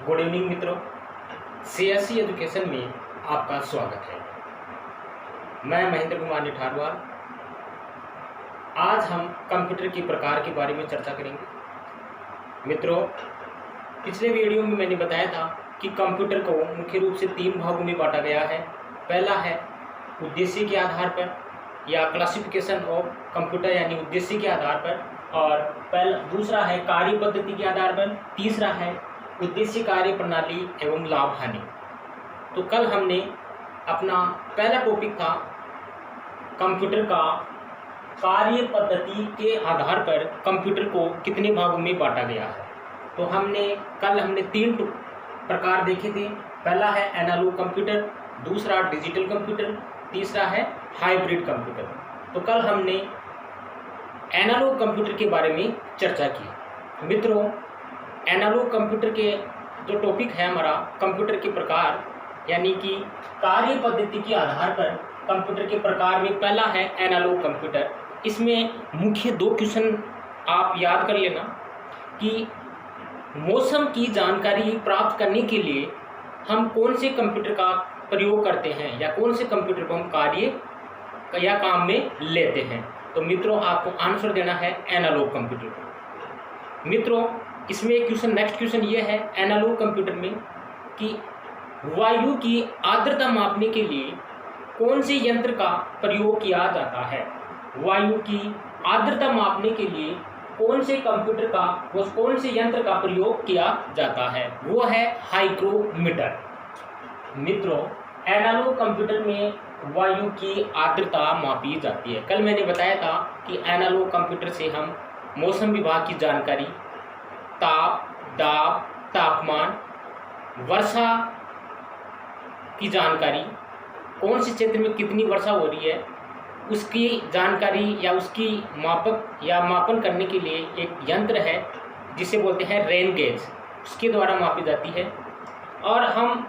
Good evening मित्रों, CSC education में आपका स्वागत है। मैं महेंद्र कुमार निठारवाल। आज हम कंप्यूटर के प्रकार के बारे में चर्चा करेंगे। मित्रों, पिछले वीडियो में मैंने बताया था कि कंप्यूटर को मुख्य रूप से 3 भागों में बांटा गया है। पहला है उद्देश्य के आधार पर या क्लासिफिकेशन ऑफ कंप्यूटर यानी उद्देश्य के आधार पर, और दूसरा है कार्य पद्धति के आधार पर, तीसरा है उद्देश्य कार्य प्रणाली एवं लाभ हानि। तो कल हमने अपना पहला टॉपिक था कंप्यूटर का कार्य पद्धति के आधार पर कंप्यूटर को कितने भागों में बांटा गया है। तो कल हमने 3 प्रकार देखे थे। पहला है एनालॉग कंप्यूटर, दूसरा डिजिटल कंप्यूटर, तीसरा है हाइब्रिड कंप्यूटर। तो कल हमने एनालॉग कंप्यूटर के बारे में चर्चा की। मित्रों, एनालॉग कंप्यूटर के जो टॉपिक है हमारा कंप्यूटर के प्रकार यानी कि कार्य पद्धति के आधार पर कंप्यूटर के प्रकार में पहला है एनालॉग कंप्यूटर। इसमें मुख्य 2 क्वेश्चन आप याद कर लेना कि मौसम की जानकारी प्राप्त करने के लिए हम कौन से कंप्यूटर का प्रयोग करते हैं या कौन से कंप्यूटर को हम कार्य या काम में लेते हैं। तो मित्रों, आपको आंसर देना है एनालॉग कंप्यूटर। मित्रों, इसमें नेक्स्ट क्वेश्चन ये है एनालॉग कंप्यूटर में कि वायु की आर्द्रता मापने के लिए कौन से यंत्र का प्रयोग किया जाता है। वायु की आर्द्रता मापने के लिए कौन से यंत्र का प्रयोग किया जाता है, वो है हाइग्रोमीटर। मित्रों, एनालॉग कंप्यूटर में वायु की आर्द्रता मापी जाती है। कल मैंने बताया था कि एनालॉग कंप्यूटर से हम मौसम विभाग की जानकारी, ताप, दाब, तापमान, वर्षा की जानकारी, कौन से क्षेत्र में कितनी वर्षा हो रही है उसकी जानकारी या उसकी मापन करने के लिए एक यंत्र है जिसे बोलते हैं रेन गेज, उसके द्वारा मापी जाती है। और हम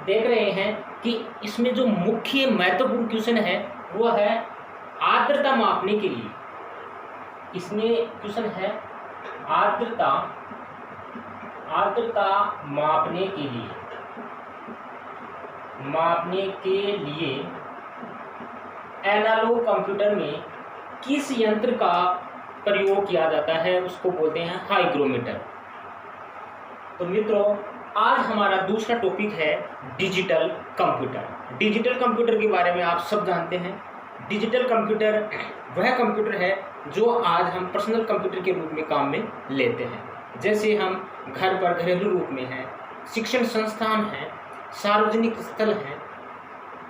देख रहे हैं कि इसमें जो मुख्य महत्वपूर्ण क्वेश्चन है वो है आर्द्रता मापने के लिए। इसमें क्वेश्चन है आर्द्रता मापने के लिए एनालॉग कंप्यूटर में किस यंत्र का प्रयोग किया जाता है, उसको बोलते हैं हाइग्रोमीटर। तो मित्रों, आज हमारा दूसरा टॉपिक है डिजिटल कंप्यूटर। डिजिटल कंप्यूटर के बारे में आप सब जानते हैं। डिजिटल कंप्यूटर वह कंप्यूटर है जो आज हम पर्सनल कंप्यूटर के रूप में काम में लेते हैं। जैसे हम घर पर घरेलू रूप में हैं, शिक्षण संस्थान हैं, सार्वजनिक स्थल हैं,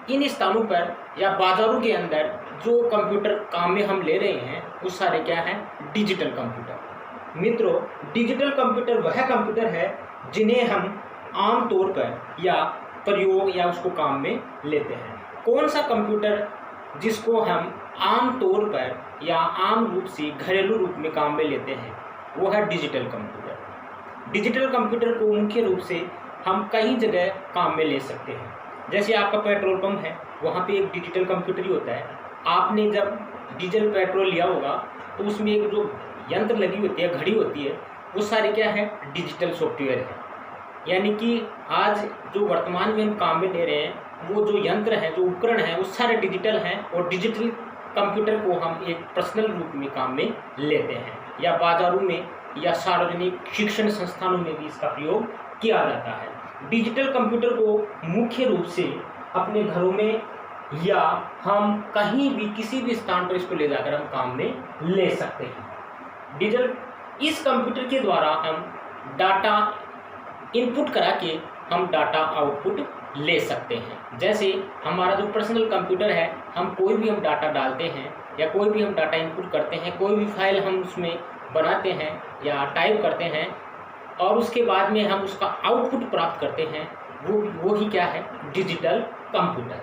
इन स्थानों पर या बाजारों के अंदर जो कंप्यूटर काम में हम ले रहे हैं वो सारे क्या हैं, डिजिटल कंप्यूटर। मित्रों, डिजिटल कंप्यूटर वह कंप्यूटर है जिन्हें हम आम तौर पर या प्रयोग या उसको काम में लेते हैं। कौन सा कंप्यूटर जिसको हम आम तौर पर या आम रूप से घरेलू रूप में काम में लेते हैं वो है डिजिटल कंप्यूटर। डिजिटल कंप्यूटर को मुख्य रूप से हम कई जगह काम में ले सकते हैं। जैसे आपका पेट्रोल पंप है, वहाँ पे एक डिजिटल कंप्यूटर ही होता है। आपने जब डीजल पेट्रोल लिया होगा तो उसमें एक जो यंत्र लगी होती है, घड़ी होती है, वो सारे क्या है, डिजिटल सॉफ्टवेयर है। यानी कि आज जो वर्तमान में हम काम में ले रहे हैं वो जो यंत्र हैं, जो उपकरण हैं, वो सारे डिजिटल हैं। और डिजिटल कंप्यूटर को हम एक पर्सनल रूप में काम में लेते हैं या बाजारों में या सार्वजनिक शिक्षण संस्थानों में भी इसका प्रयोग किया जाता है। डिजिटल कंप्यूटर को मुख्य रूप से अपने घरों में या हम कहीं भी किसी भी स्थान पर इसको ले जाकर हम काम में ले सकते हैं। इस कंप्यूटर के द्वारा हम डाटा इनपुट करा के हम डाटा आउटपुट ले सकते हैं। जैसे हमारा जो पर्सनल कंप्यूटर है, हम कोई भी हम डाटा डालते हैं या कोई भी हम डाटा इनपुट करते हैं, कोई भी फाइल हम उसमें बनाते हैं या टाइप करते हैं और उसके बाद में हम उसका आउटपुट प्राप्त करते हैं, वो ही क्या है, डिजिटल कंप्यूटर।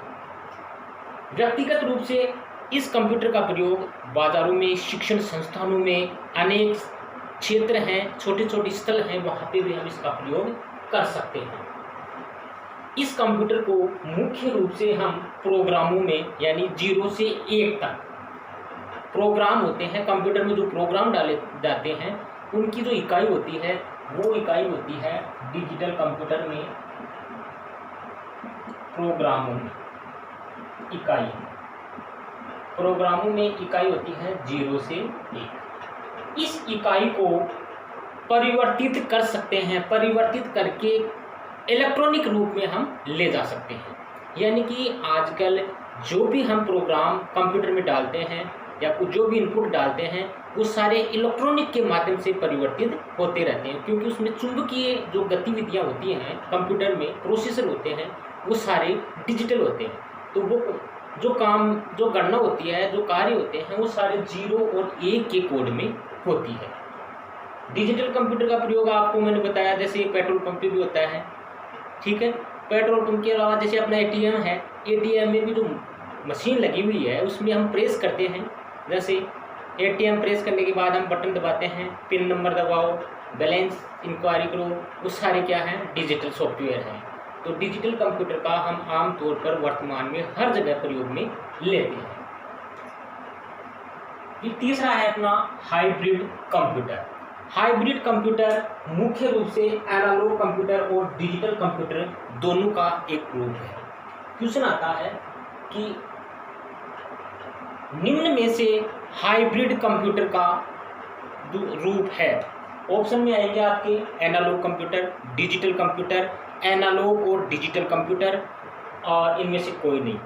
व्यक्तिगत रूप से इस कंप्यूटर का प्रयोग बाजारों में, शिक्षण संस्थानों में, अनेक क्षेत्र हैं, छोटे छोटे स्थल हैं, वहाँ पे भी हम इसका प्रयोग कर सकते हैं। इस कंप्यूटर को मुख्य रूप से हम प्रोग्रामों में यानी 0 से 1 तक प्रोग्राम होते हैं। कंप्यूटर में जो प्रोग्राम डाले जाते हैं उनकी जो इकाई होती है वो इकाई होती है डिजिटल कंप्यूटर में प्रोग्रामों में इकाई। प्रोग्रामों में इकाई होती है 0 से 1। इस इकाई को परिवर्तित कर सकते हैं, परिवर्तित करके इलेक्ट्रॉनिक रूप में हम ले जा सकते हैं। यानी कि आजकल जो भी हम प्रोग्राम कंप्यूटर में डालते हैं या कुछ जो भी इनपुट डालते हैं वो सारे इलेक्ट्रॉनिक के माध्यम से परिवर्तित होते रहते हैं, क्योंकि उसमें चुंबकीय जो गतिविधियां होती हैं कंप्यूटर में, प्रोसेसर होते हैं, वो सारे डिजिटल होते हैं। तो वो जो गणना होती है, जो कार्य होते हैं, वो सारे 0 और 1 के कोड में होती है। डिजिटल कंप्यूटर का प्रयोग आपको मैंने बताया, जैसे पेट्रोल पंप पे भी होता है, ठीक है। पेट्रोल पंप के अलावा जैसे अपना ATM है, ATM में भी जो मशीन लगी हुई है उसमें हम प्रेस करते हैं। जैसे ATM प्रेस करने के बाद हम बटन दबाते हैं, पिन नंबर दबाओ, बैलेंस इंक्वायरी करो, वो सारे क्या हैं, डिजिटल सॉफ्टवेयर हैं। तो डिजिटल कंप्यूटर का हम आमतौर पर वर्तमान में हर जगह प्रयोग में लेते हैं। ये तीसरा है अपना हाइब्रिड कंप्यूटर। हाइब्रिड कंप्यूटर मुख्य रूप से एनालॉग कंप्यूटर और डिजिटल कंप्यूटर दोनों का एक रूप है। क्वेश्चन आता है कि निम्न में से हाइब्रिड कंप्यूटर का रूप है। ऑप्शन में आएंगे आपके analog computer, digital computer, analog और डिजिटल कंप्यूटर, और इनमें से कोई नहीं।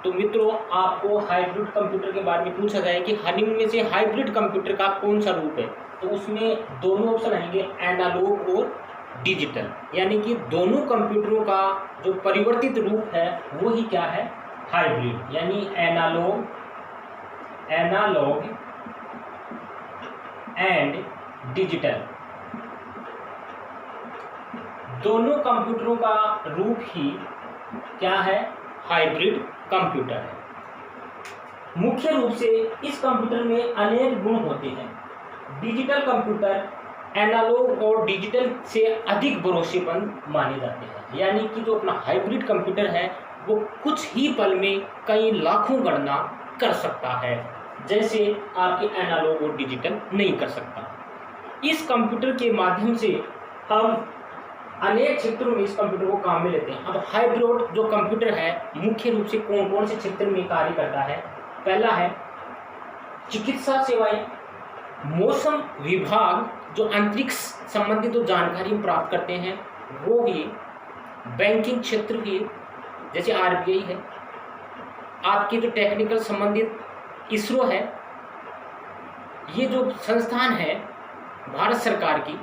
तो मित्रों, आपको हाइब्रिड कंप्यूटर के बारे में पूछा जाए कि निम्न में से हाइब्रिड कंप्यूटर का कौन सा रूप है, तो उसमें दोनों ऑप्शन आएंगे, एनालॉग और डिजिटल। यानी कि दोनों कंप्यूटरों का जो परिवर्तित रूप है वो ही क्या है, हाइब्रिड। यानी एनालॉग एंड डिजिटल, दोनों कंप्यूटरों का रूप ही क्या है, हाइब्रिड कंप्यूटर है। मुख्य रूप से इस कंप्यूटर में अनेक गुण होते हैं। डिजिटल कंप्यूटर एनालॉग और डिजिटल से अधिक भरोसेमंद माने जाते हैं। यानी कि जो अपना हाइब्रिड कंप्यूटर है वो कुछ ही पल में कई लाखों गणना कर सकता है, जैसे आपके एनालॉग और डिजिटल नहीं कर सकता। इस कंप्यूटर के माध्यम से हम अनेक क्षेत्रों में इस कंप्यूटर को काम में लेते हैं। अब हाइब्रिड जो कंप्यूटर है मुख्य रूप से कौन कौन से क्षेत्र में कार्य करता है। पहला है चिकित्सा सेवाएं, मौसम विभाग जो अंतरिक्ष संबंधित जो जानकारी प्राप्त करते हैं वो ही, बैंकिंग क्षेत्र भी जैसे RBI है, आपकी जो टेक्निकल संबंधित इसरो है, ये जो संस्थान है भारत सरकार की,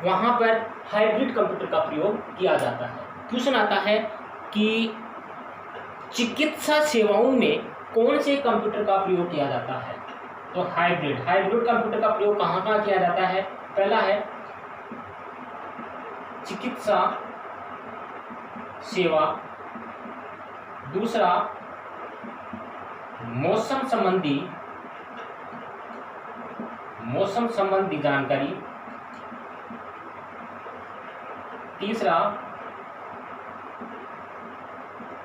वहाँ पर हाइब्रिड कंप्यूटर का प्रयोग किया जाता है। क्वेश्चन आता है कि चिकित्सा सेवाओं में कौन से कंप्यूटर का प्रयोग किया जाता है, तो हाइब्रिड कंप्यूटर का प्रयोग कहाँ कहाँ किया जाता है। पहला है चिकित्सा सेवा, दूसरा मौसम संबंधी जानकारी, तीसरा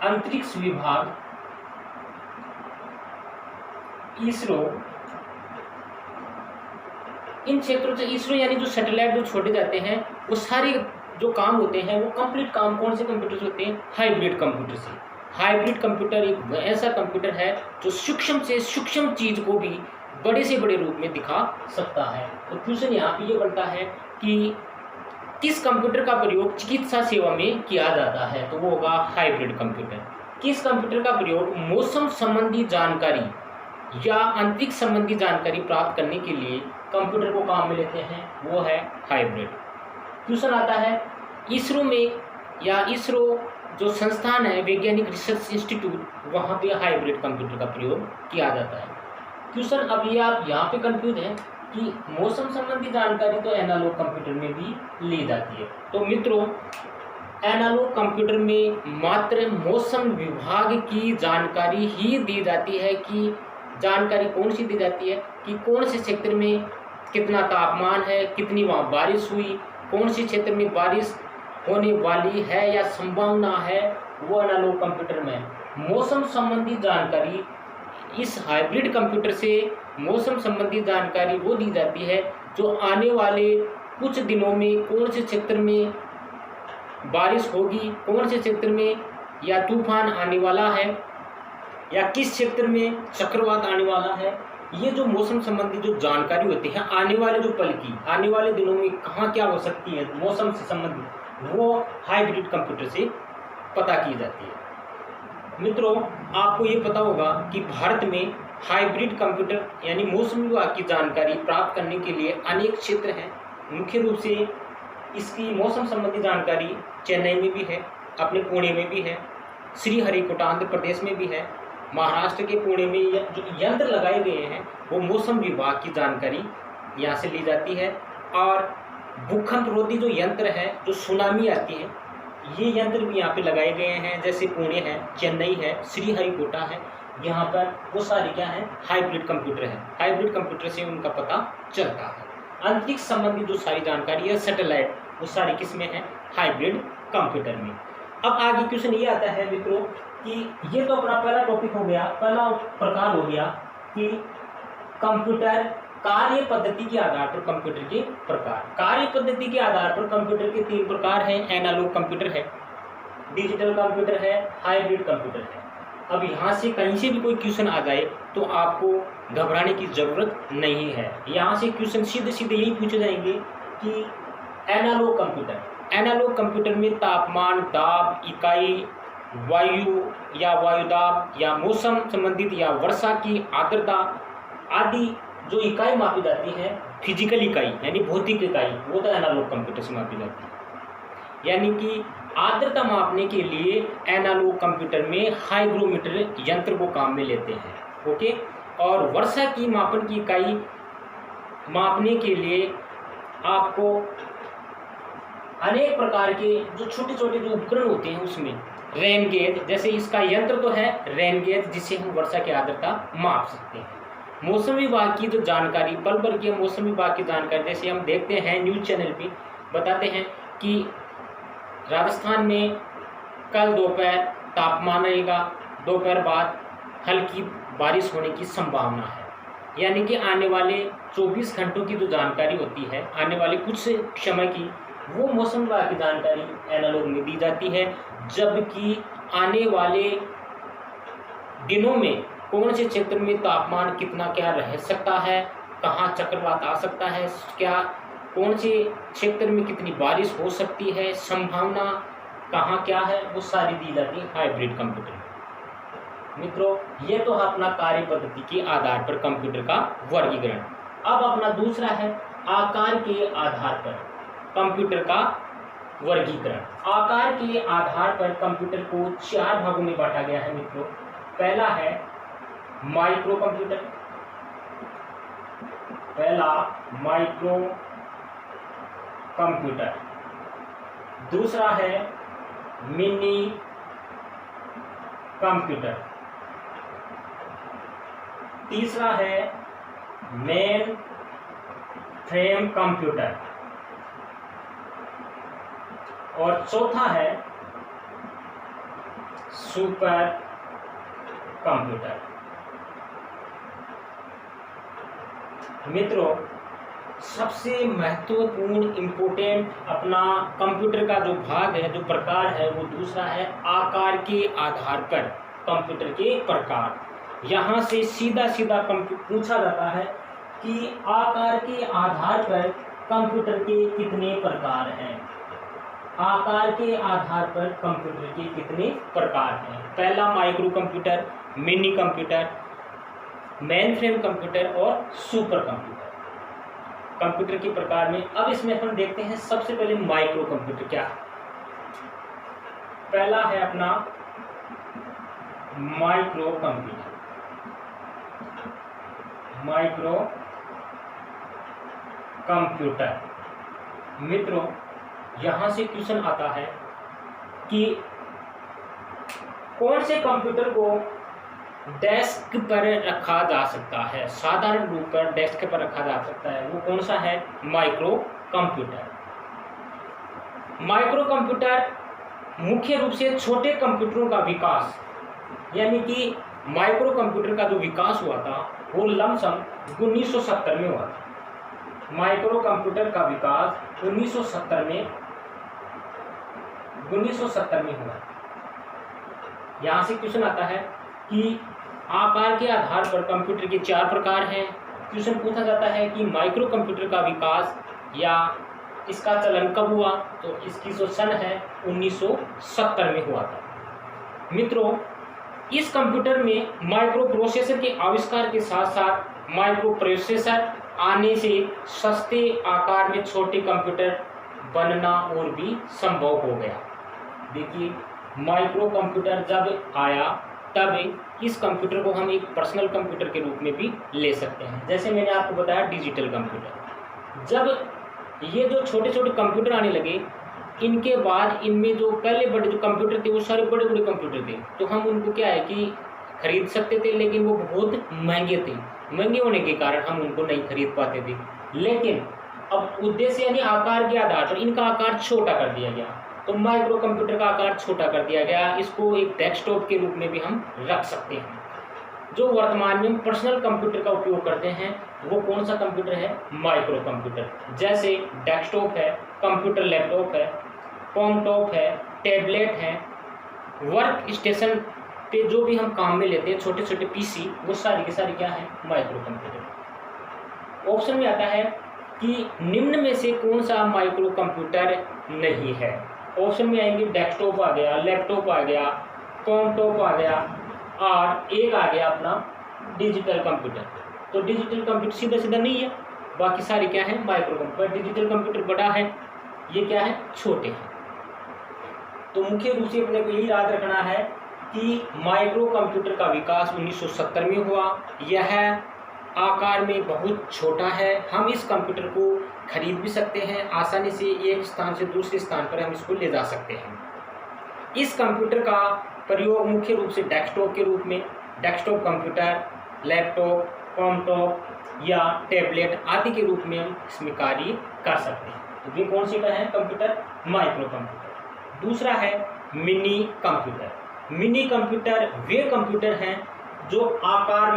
अंतरिक्ष विभाग, इसरो। इन क्षेत्रों से इसरो यानी जो सैटेलाइट जो छोड़े जाते हैं वो सारे जो काम होते हैं वो कंप्लीट काम कौन से कंप्यूटर से होते हैं, हाइब्रिड कंप्यूटर से। हाइब्रिड कंप्यूटर एक ऐसा कंप्यूटर है जो सूक्ष्म से सूक्ष्म चीज को भी बड़े से बड़े रूप में दिखा सकता है। तो क्वेश्चन यहाँ पे ये बनता है कि किस कंप्यूटर का प्रयोग चिकित्सा सेवा में किया जाता है, तो वो होगा हाइब्रिड कंप्यूटर। किस कंप्यूटर का प्रयोग मौसम संबंधी जानकारी या अंतरिक्ष संबंधी जानकारी प्राप्त करने के लिए कंप्यूटर को काम में लेते हैं, वो है हाइब्रिड। क्वेश्चन आता है इसरो में, या इसरो जो संस्थान है वैज्ञानिक रिसर्च इंस्टीट्यूट, वहाँ पे हाइब्रिड कंप्यूटर का प्रयोग किया जाता है। क्वेश्चन अब ये आप यहाँ पे कंफ्यूज हैं कि मौसम संबंधी जानकारी तो एनालॉग कंप्यूटर में भी ली जाती है। तो मित्रों, एनालॉग कंप्यूटर में मात्र मौसम विभाग की जानकारी ही दी जाती है। कि जानकारी कौन सी दी जाती है कि कौन से क्षेत्र में कितना तापमान है, कितनी वहाँ बारिश हुई, कौन से क्षेत्र में बारिश होने वाली है या संभावना है, वो एनालॉग कंप्यूटर में। मौसम संबंधी जानकारी इस हाइब्रिड कंप्यूटर से मौसम संबंधी जानकारी वो दी जाती है जो आने वाले कुछ दिनों में कौन से क्षेत्र में बारिश होगी, कौन से क्षेत्र में या तूफान आने वाला है या किस क्षेत्र में चक्रवात आने वाला है, ये जो मौसम संबंधी जो जानकारी होती है आने वाले जो पल की, आने वाले दिनों में कहाँ क्या हो सकती है मौसम से संबंधित, वो हाइब्रिड कंप्यूटर से पता की जाती है। मित्रों, आपको ये पता होगा कि भारत में हाइब्रिड कंप्यूटर यानी मौसम विभाग की जानकारी प्राप्त करने के लिए अनेक क्षेत्र हैं। मुख्य रूप से इसकी मौसम संबंधी जानकारी चेन्नई में भी है, अपने पुणे में भी है, श्रीहरिकोटा आंध्र प्रदेश में भी है, महाराष्ट्र के पुणे में जो यंत्र लगाए गए हैं वो मौसम विभाग की जानकारी यहाँ से ली जाती है। और भूकंप रोधी जो यंत्र है, जो सुनामी आती है, ये यंत्र भी यहाँ पे लगाए गए हैं, जैसे पुणे है, चेन्नई है, श्रीहरिकोटा है, यहाँ पर वो सारे क्या है हाइब्रिड कंप्यूटर है। हाइब्रिड कंप्यूटर से उनका पता चलता है। अंतरिक्ष संबंधी जो सारी जानकारी है, सैटेलाइट, वो सारी किसमें है हाइब्रिड कंप्यूटर में। अब आगे क्वेश्चन ये आता है मित्रों कि ये तो अपना पहला टॉपिक हो गया, पहला प्रकार हो गया कि कंप्यूटर कार्य पद्धति के आधार पर कंप्यूटर के प्रकार। कार्य पद्धति के आधार पर कंप्यूटर के 3 प्रकार हैं। एनालॉग कंप्यूटर है, डिजिटल कंप्यूटर है, हाइब्रिड कंप्यूटर है। अब यहाँ से कहीं से भी कोई क्वेश्चन आ जाए तो आपको घबराने की ज़रूरत नहीं है। यहाँ से क्वेश्चन सीधे सीधे यही पूछे जाएंगे कि एनालॉग कंप्यूटर, एनालॉग कंप्यूटर में तापमान, दाब, इकाई, वायु या वायुदाब या मौसम संबंधित या वर्षा की आर्द्रता आदि जो इकाई मापी जाती है, फिजिकल इकाई यानी भौतिक इकाई, वो तो एनालॉग कंप्यूटर से मापी जाती है। यानी कि आर्द्रता मापने के लिए एनालॉग कंप्यूटर में हाइग्रोमीटर यंत्र को काम में लेते हैं। ओके। और वर्षा की मापन की इकाई मापने के लिए आपको अनेक प्रकार के जो छोटे छोटे जो उपकरण होते हैं उसमें रेन गेज, जैसे इसका यंत्र तो है रेन गेज, जिससे हम वर्षा की आर्द्रता माप सकते हैं। मौसम विभाग की जो जानकारी, पल भर की मौसम विभाग की जानकारी, जैसे हम देखते हैं न्यूज़ चैनल पे बताते हैं कि राजस्थान में कल दोपहर तापमान रहेगा, दोपहर बाद हल्की बारिश होने की संभावना है। यानी कि आने वाले 24 घंटों की जो जानकारी होती है, आने वाले कुछ समय की, वो मौसम विभाग की जानकारी एनालॉग में दी जाती है। जबकि आने वाले दिनों में कौन से क्षेत्र में तापमान कितना क्या रह सकता है, कहाँ चक्रवात आ सकता है, क्या कौन से क्षेत्र में कितनी बारिश हो सकती है, संभावना कहाँ क्या है, वो सारी दी जाती है हाइब्रिड कंप्यूटर में। मित्रों, ये तो है अपना कार्य पद्धति के आधार पर कंप्यूटर का वर्गीकरण। अब अपना दूसरा है आकार के आधार पर कंप्यूटर का वर्गीकरण। आकार के आधार पर कंप्यूटर को 4 भागों में बांटा गया है मित्रों। पहला है माइक्रो कंप्यूटर, पहला माइक्रो कंप्यूटर, दूसरा है मिनी कंप्यूटर, तीसरा है मेन फ्रेम कंप्यूटर और चौथा है सुपर कंप्यूटर। मित्रों, सबसे महत्वपूर्ण इम्पोर्टेंट अपना कंप्यूटर का जो भाग है, जो प्रकार है, वो दूसरा है आकार के आधार पर कंप्यूटर के प्रकार। यहाँ से सीधा सीधा पूछा जाता है कि आकार के आधार पर कंप्यूटर के कितने प्रकार हैं। आकार के आधार पर कंप्यूटर के कितने प्रकार हैं। पहला micro computer, mini computer, main frame computer और सुपर कंप्यूटर। कंप्यूटर के प्रकार में अब इसमें अपन देखते हैं सबसे पहले माइक्रो कंप्यूटर क्या है। पहला है अपना माइक्रो कंप्यूटर। माइक्रो कंप्यूटर मित्रों, यहां से क्वेश्चन आता है कि कौन से कंप्यूटर को डेस्क पर रखा जा सकता है, साधारण रूप पर डेस्क पर रखा जा सकता है, वो कौन सा है माइक्रो कंप्यूटर। माइक्रो कंप्यूटर मुख्य रूप से छोटे कंप्यूटरों का विकास, यानी कि माइक्रो कंप्यूटर का जो विकास हुआ था वो लमसम 1970 में हुआ था। माइक्रो कंप्यूटर का विकास 1970 में हुआ। यहाँ से क्वेश्चन आता है कि आकार के आधार पर कंप्यूटर के 4 प्रकार हैं। क्वेश्चन पूछा जाता है कि माइक्रो कंप्यूटर का विकास या इसका चलन कब हुआ, तो इसकी जो सन है 1970 में हुआ था। मित्रों, इस कंप्यूटर में माइक्रो प्रोसेसर के आविष्कार के साथ साथ माइक्रो प्रोसेसर आने से सस्ते आकार में छोटे कंप्यूटर बनना और भी संभव हो गया। देखिए, माइक्रो कंप्यूटर जब आया तब इस कंप्यूटर को हम एक पर्सनल कंप्यूटर के रूप में भी ले सकते हैं। जैसे मैंने आपको बताया डिजिटल कंप्यूटर, जब ये जो छोटे छोटे कंप्यूटर आने लगे, इनके बाद इनमें जो पहले बड़े जो कंप्यूटर थे वो सारे बड़े बड़े कंप्यूटर थे, तो हम उनको क्या है कि खरीद सकते थे, लेकिन वो बहुत महंगे थे। महंगे होने के कारण हम उनको नहीं खरीद पाते थे। लेकिन अब उद्देश्य यानी आकार के आधार पर इनका आकार छोटा कर दिया गया, तो माइक्रो कंप्यूटर का आकार छोटा कर दिया गया। इसको एक डेस्कटॉप के रूप में भी हम रख सकते हैं। जो वर्तमान में हम पर्सनल कंप्यूटर का उपयोग करते हैं वो कौन सा कंप्यूटर है? Micro computer. जैसे डेस्कटॉप है, कंप्यूटर लैपटॉप है, कॉमटॉप है, टैबलेट है, वर्क स्टेशन पे जो भी हम काम में लेते हैं छोटे छोटे पीसी, वो सारी के सारी क्या है? Micro computer. ऑप्शन में आता है कि निम्न में से कौन सा माइक्रो कंप्यूटर नहीं है। ऑप्शन में आएंगे डेस्कटॉप आ गया, लैपटॉप आ गया, कॉमटॉप आ गया, और एक आ गया अपना डिजिटल कंप्यूटर। तो डिजिटल कंप्यूटर सीधा सीधा नहीं है, बाकी सारे क्या है? Micro computer. डिजिटल कंप्यूटर बड़ा है, ये क्या है? छोटे हैं। तो मुख्य रूप से अपने को यही याद रखना है कि माइक्रो कंप्यूटर का विकास 1970 में हुआ। यह आकार में बहुत छोटा है। हम इस कंप्यूटर को खरीद भी सकते हैं, आसानी से एक स्थान से दूसरे स्थान पर हम इसको ले जा सकते हैं। इस कंप्यूटर का प्रयोग मुख्य रूप से डेस्कटॉप के रूप में, डेस्कटॉप कंप्यूटर, लैपटॉप, कॉमटॉप या टैबलेट आदि के रूप में हम इसमें कार्य कर सकते हैं। तो ये कौन सी का है कंप्यूटर? Micro computer. दूसरा है मिनी कंप्यूटर। मिनी कंप्यूटर वे कंप्यूटर हैं जो आकार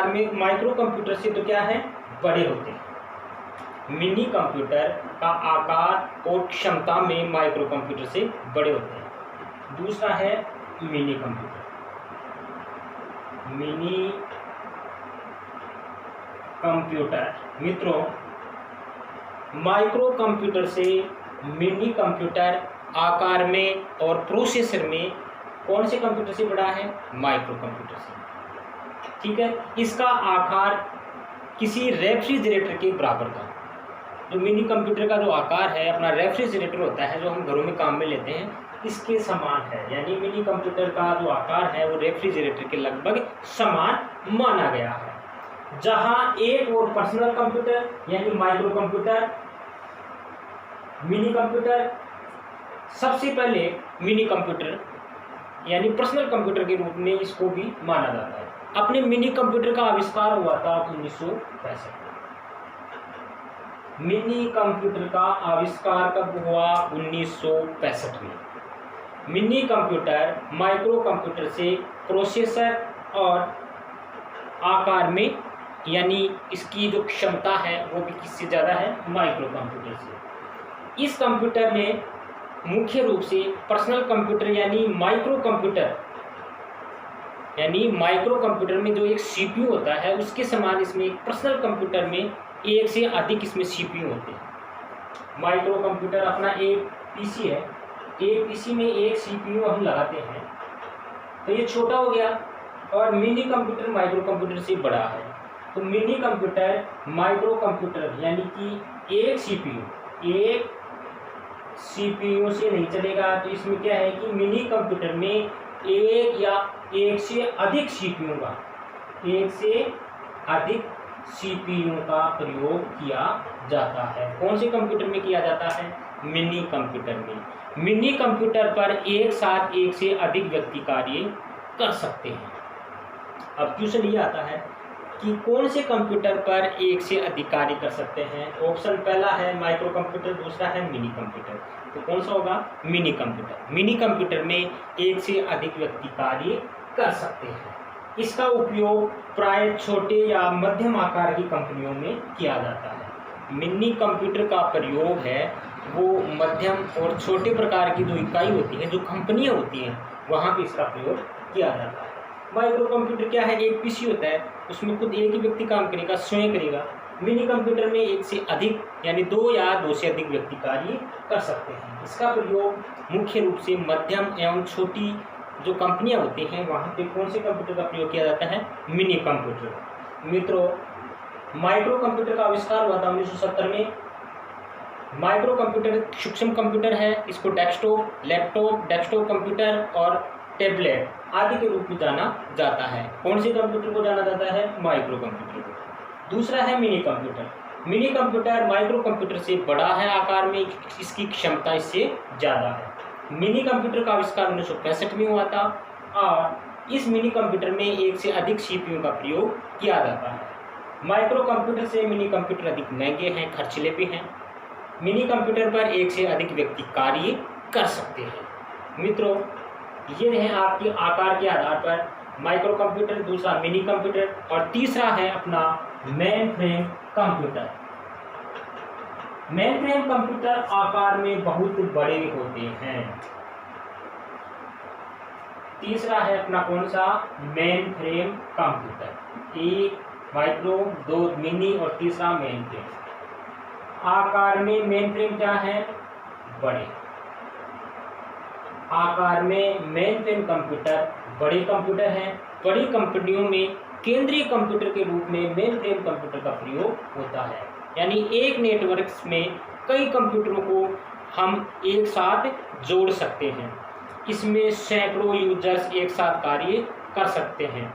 में माइक्रो कंप्यूटर से तो क्या है? बड़े होते हैं। मिनी कंप्यूटर का आकार और क्षमता में माइक्रो कंप्यूटर से बड़े होते हैं। दूसरा है मिनी कंप्यूटर। मिनी कंप्यूटर मित्रों, माइक्रो कंप्यूटर से मिनी कंप्यूटर आकार में और प्रोसेसर में कौन से कंप्यूटर से बड़ा है? माइक्रो कंप्यूटर से। ठीक है, इसका आकार किसी रेफ्रिजरेटर के बराबर का। जो मिनी कंप्यूटर का जो आकार है अपना रेफ्रिजरेटर होता है जो हम घरों में काम में लेते हैं, इसके समान है। यानी मिनी कंप्यूटर का जो आकार है वो रेफ्रिजरेटर के लगभग समान माना गया है। जहां एक और पर्सनल कंप्यूटर यानी माइक्रो कंप्यूटर, मिनी कंप्यूटर, सबसे पहले मिनी कंप्यूटर यानी पर्सनल कंप्यूटर के रूप में इसको भी माना जाता है। अपने मिनी कंप्यूटर का आविष्कार हुआ था 1965। मिनी कंप्यूटर का आविष्कार कब हुआ? 1965 में। मिनी कंप्यूटर माइक्रो कंप्यूटर से प्रोसेसर और आकार में यानी इसकी जो क्षमता है वो भी किससे ज़्यादा है? माइक्रो कंप्यूटर से। इस कंप्यूटर में मुख्य रूप से पर्सनल कंप्यूटर यानी माइक्रो कंप्यूटर में जो एक सीपीयू होता है उसके समान इसमें एक पर्सनल कंप्यूटर में एक से अधिक इसमें सीपीयू होते हैं। माइक्रो कंप्यूटर अपना एक पीसी है, एक पीसी में एक सीपीयू हम लगाते हैं, तो ये छोटा हो गया। और मिनी कंप्यूटर माइक्रो कंप्यूटर से बड़ा है। तो मिनी कंप्यूटर माइक्रो कंप्यूटर यानी कि एक सीपीयू से नहीं चलेगा। तो इसमें क्या है कि मिनी कंप्यूटर में एक या एक से अधिक सीपीयू का प्रयोग किया जाता है। कौन से कंप्यूटर में किया जाता है? मिनी कंप्यूटर में। मिनी कंप्यूटर पर एक साथ एक से अधिक व्यक्ति कार्य कर सकते हैं। अब क्वेश्चन ये आता है कि कौन से कंप्यूटर पर एक से अधिक कार्य कर सकते हैं? ऑप्शन पहला है माइक्रो कंप्यूटर, दूसरा है मिनी कंप्यूटर। तो कौन सा होगा? Mini computer. मिनी कंप्यूटर में एक से अधिक व्यक्ति कार्य कर सकते हैं। इसका उपयोग प्राय छोटे या मध्यम आकार की कंपनियों में किया जाता है। मिनी कंप्यूटर का प्रयोग है वो मध्यम और छोटे प्रकार की जो इकाई होती है, जो कंपनियां होती हैं, वहाँ पे इसका प्रयोग किया जाता है। माइक्रो कंप्यूटर क्या है? एक पीसी होता है, उसमें खुद एक ही व्यक्ति काम करेगा, स्वयं करेगा। मिनी कंप्यूटर में एक से अधिक यानी 2 या 2 से अधिक व्यक्ति कार्य कर सकते हैं। इसका प्रयोग मुख्य रूप से मध्यम एवं छोटी जो कंपनियां होती हैं, वहाँ पे कौन से कंप्यूटर का प्रयोग किया जाता है? Mini computer. मित्रों, माइक्रो कंप्यूटर का आविष्कार हुआ था 1970 में। माइक्रो कंप्यूटर सूक्ष्म कंप्यूटर है। इसको डेस्कटॉप, लैपटॉप, डेस्कटॉप कंप्यूटर और टैबलेट आदि के रूप में जाना जाता है। कौन से कंप्यूटर को जाना जाता है? माइक्रो कंप्यूटर को। दूसरा है mini computer. Mini computer micro computer से बड़ा है आकार में, इसकी क्षमता इससे ज़्यादा है। मिनी कंप्यूटर का आविष्कार 1965 में हुआ था और इस मिनी कंप्यूटर में एक से अधिक सीपीयू का प्रयोग किया जाता है। माइक्रो कंप्यूटर से मिनी कंप्यूटर अधिक महंगे हैं, खर्चीले भी हैं। मिनी कंप्यूटर पर एक से अधिक व्यक्ति कार्य कर सकते हैं। मित्रों, ये हैं आपके आकार के आधार पर माइक्रो कंप्यूटर, दूसरा मिनी कंप्यूटर और तीसरा है अपना main frame computer. Main frame computer आकार में बहुत बड़े होते हैं। तीसरा है अपना कौन सा? Main frame computer. एक माइक्रो, 2 मिनी और तीसरा मेन फ्रेम। आकार में मेन फ्रेम क्या है? बड़े। आकार में मेन फ्रेम कंप्यूटर बड़े कंप्यूटर हैं। बड़ी कंपनियों में केंद्रीय कंप्यूटर के रूप में मेन फ्रेम कंप्यूटर का प्रयोग होता है। यानी एक नेटवर्क में कई कंप्यूटरों को हम एक साथ जोड़ सकते हैं। इसमें सैकड़ों यूजर्स एक साथ कार्य कर सकते हैं।